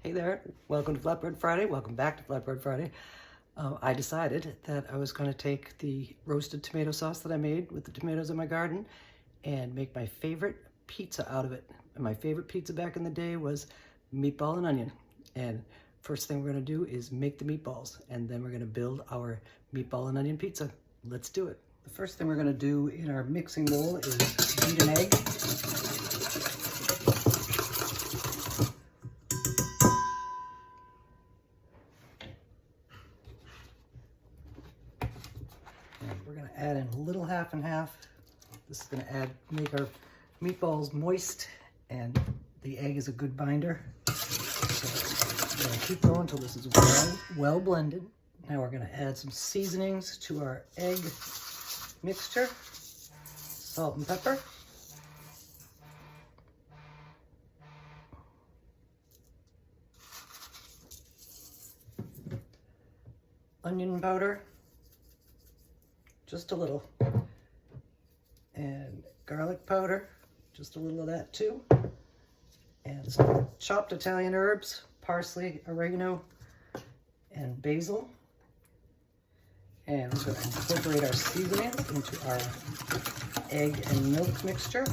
Hey there, welcome to Flatbread Friday. Welcome back to Flatbread Friday. I decided that I was going to take the roasted tomato sauce that I made with the tomatoes in my garden and make my favorite pizza out of it. And my favorite pizza back in the day was meatball and onion. And first thing we're going to do is make the meatballs, and then we're going to build our meatball and onion pizza. Let's do it. The first thing we're going to do in our mixing bowl is beat an egg. We're going to add in a little half and half. This is going to make our meatballs moist, and the egg is a good binder. So we're going to keep going until this is well blended. Now we're going to add some seasonings to our egg mixture. Salt and pepper. Onion powder. Just a little. And garlic powder, just a little of that too. And some chopped Italian herbs, parsley, oregano, and basil. And we're going to incorporate our seasonings into our egg and milk mixture.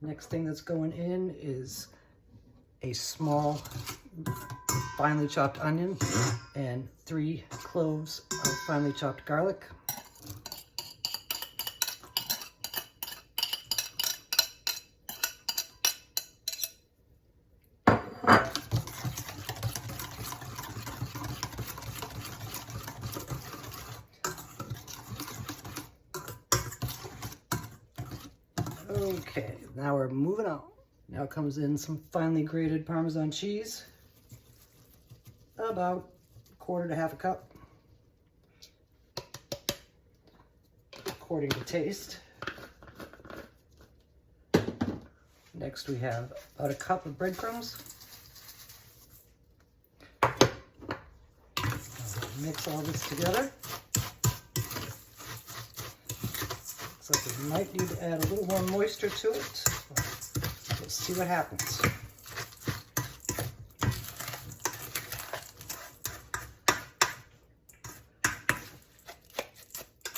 Next thing that's going in is a small finely chopped onion and 3 cloves of finely chopped garlic. Okay, now we're moving on. Now comes in some finely grated Parmesan cheese. About 1/4 to 1/2 cup, according to taste. Next we have about 1 cup of breadcrumbs. Mix all this together. Looks like we might need to add a little more moisture to it. Let's see what happens.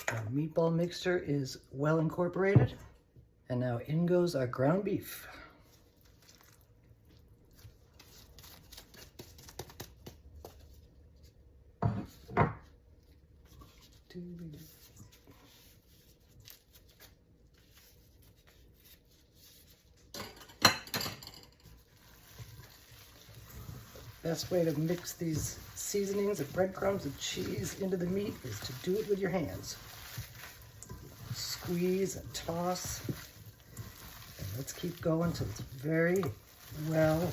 Our meatball mixture is well incorporated, and now in goes our ground beef. Best way to mix these seasonings of breadcrumbs and cheese into the meat is to do it with your hands. Squeeze and toss. And let's keep going until it's very well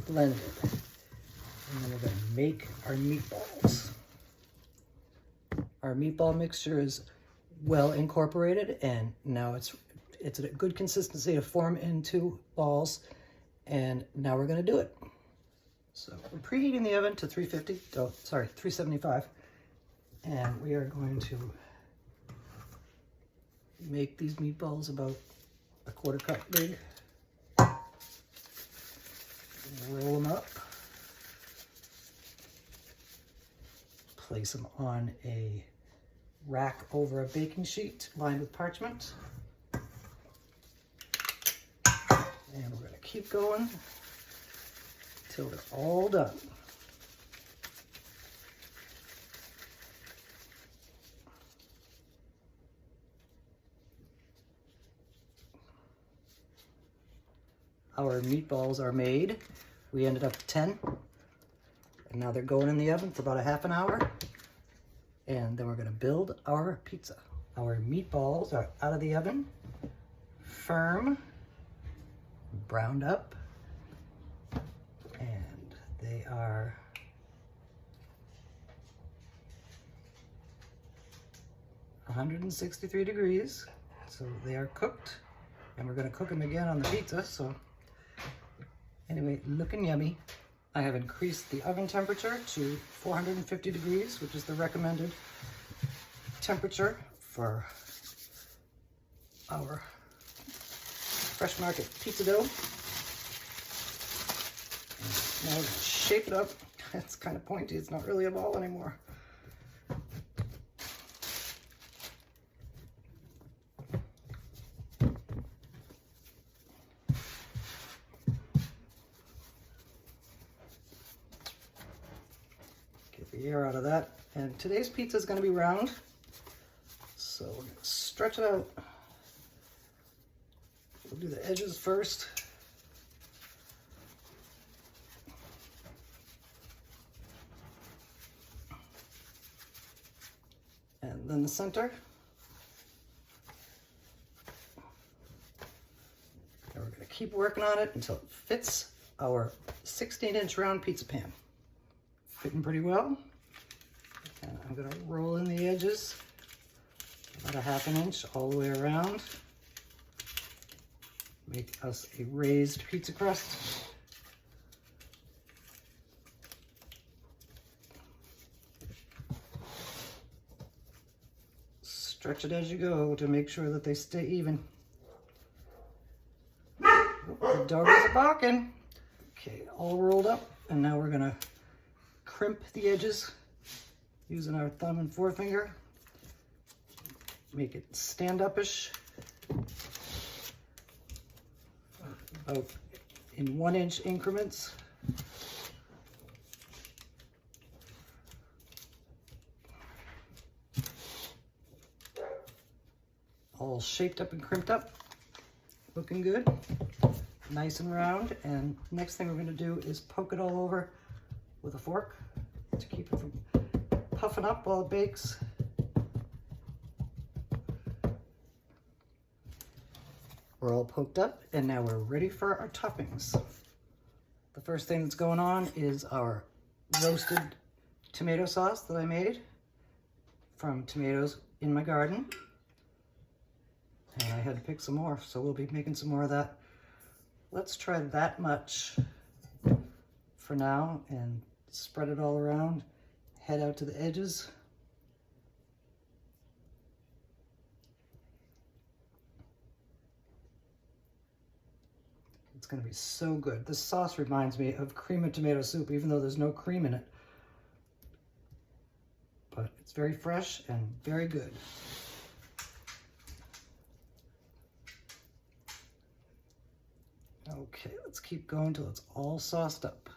blended. And then we're going to make our meatballs. Our meatball mixture is well incorporated, and now it's at a good consistency to form into balls. And now we're going to do it. So we're preheating the oven to 375, and we are going to make these meatballs about 1/4 cup big. Roll them up, place them on a rack over a baking sheet lined with parchment, and we're going to keep going till they're all done. Our meatballs are made. We ended up with 10, and now they're going in the oven for about 1/2 hour, and then we're going to build our pizza. Our meatballs are out of the oven, firm, browned up, and they are (163 degrees), so they are cooked, and we're going to cook them again on the pizza. So anyway, looking yummy. I have increased the oven temperature to 450 degrees, which is the recommended temperature for our fresh market pizza dough. Now we're going to shape it up. It's kind of pointy. It's not really a ball anymore. Get the air out of that. And today's pizza is going to be round. So we're going to stretch it out. We'll do the edges first. And then the center. And we're going to keep working on it until it fits our 16-inch round pizza pan. Fitting pretty well. And I'm going to roll in the edges about a ½ inch all the way around. Make us a raised pizza crust. Stretch it as you go to make sure that they stay even. The doggies are barking. Okay, all rolled up, and now we're gonna crimp the edges using our thumb and forefinger. Make it stand up-ish. About in 1-inch increments. All shaped up and crimped up, looking good, nice and round. And next thing we're going to do is poke it all over with a fork to keep it from puffing up while it bakes. We're all poked up, and now we're ready for our toppings. The first thing that's going on is our roasted tomato sauce that I made from tomatoes in my garden. And I had to pick some more, so we'll be making some more of that. Let's try that much for now and spread it all around. Head out to the edges. It's gonna be so good. This sauce reminds me of cream of tomato soup, even though there's no cream in it. But it's very fresh and very good. Okay, let's keep going till it's all sauced up.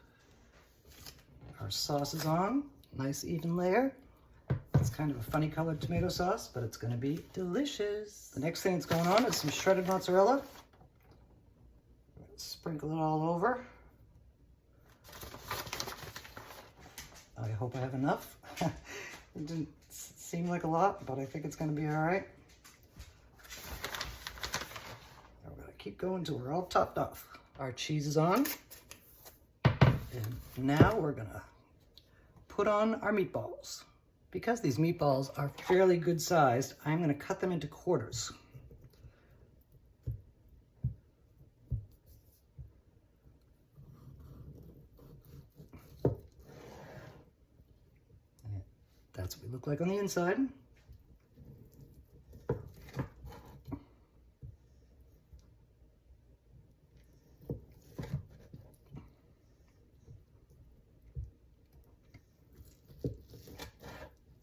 Our sauce is on, nice even layer. It's kind of a funny colored tomato sauce, but it's gonna be delicious. The next thing that's going on is some shredded mozzarella. Sprinkle it all over. I hope I have enough. It didn't seem like a lot, but I think it's gonna be all right. We're gonna keep going until we're all topped off. Our cheese is on. And now we're gonna put on our meatballs. Because these meatballs are fairly good sized, I'm gonna cut them into quarters. That's what we look like on the inside.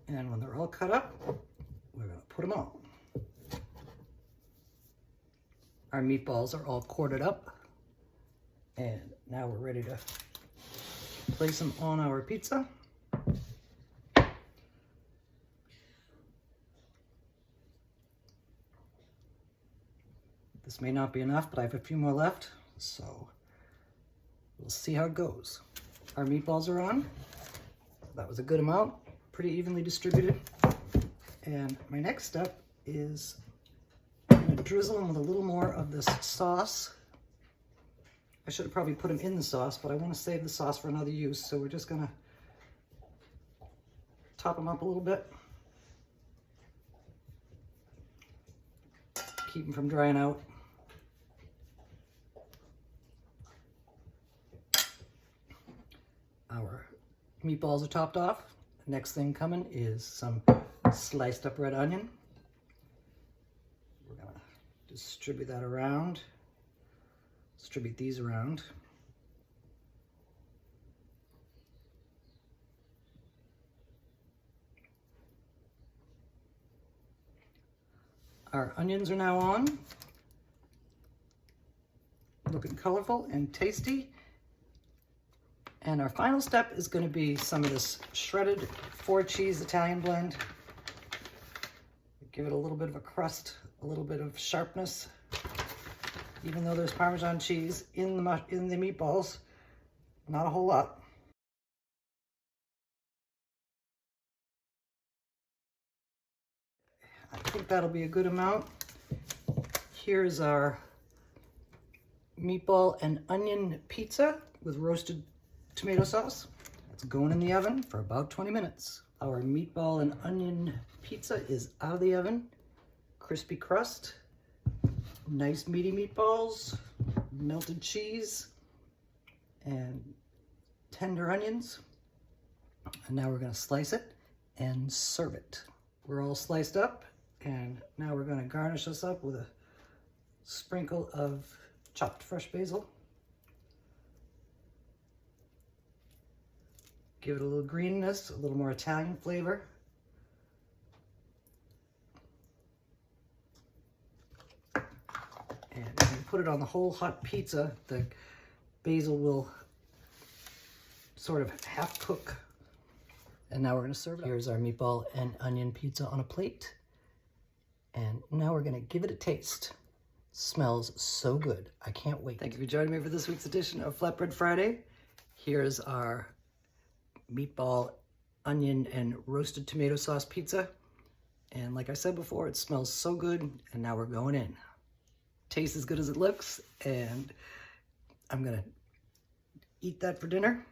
And when they're all cut up, we're going to put them on. Our meatballs are all quartered up. And now we're ready to place them on our pizza. This may not be enough, but I have a few more left, so we'll see how it goes. Our meatballs are on. That was a good amount, pretty evenly distributed. And my next step is I'm going to drizzle them with a little more of this sauce. I should have probably put them in the sauce, but I want to save the sauce for another use, so we're just going to top them up a little bit. Keep them from drying out. Our meatballs are topped off. Next thing coming is some sliced up red onion. We're gonna distribute that around. Distribute these around. Our onions are now on. Looking colorful and tasty. And our final step is going to be some of this shredded 4-cheese Italian blend. Give it a little bit of a crust, a little bit of sharpness. Even though there's Parmesan cheese in the meatballs, not a whole lot. I think that'll be a good amount. Here's our meatball and onion pizza with roasted tomato sauce. It's going in the oven for about 20 minutes. Our meatball and onion pizza is out of the oven. Crispy crust, nice meaty meatballs, melted cheese, and tender onions. And now we're going to slice it and serve it. We're all sliced up, and now we're going to garnish this up with a sprinkle of chopped fresh basil. Give it a little greenness, a little more Italian flavor. And when you put it on the whole hot pizza, the basil will sort of half cook. And now we're going to serve it. Here's our meatball and onion pizza on a plate. And now we're going to give it a taste. Smells so good. I can't wait. Thank you for joining me for this week's edition of Flatbread Friday. Here's our meatball, onion, and roasted tomato sauce pizza. And like I said before, it smells so good. And now we're going in. Tastes as good as it looks. And I'm going to eat that for dinner.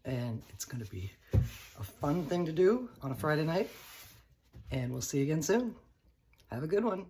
And it's going to be a fun thing to do on a Friday night. And we'll see you again soon. Have a good one.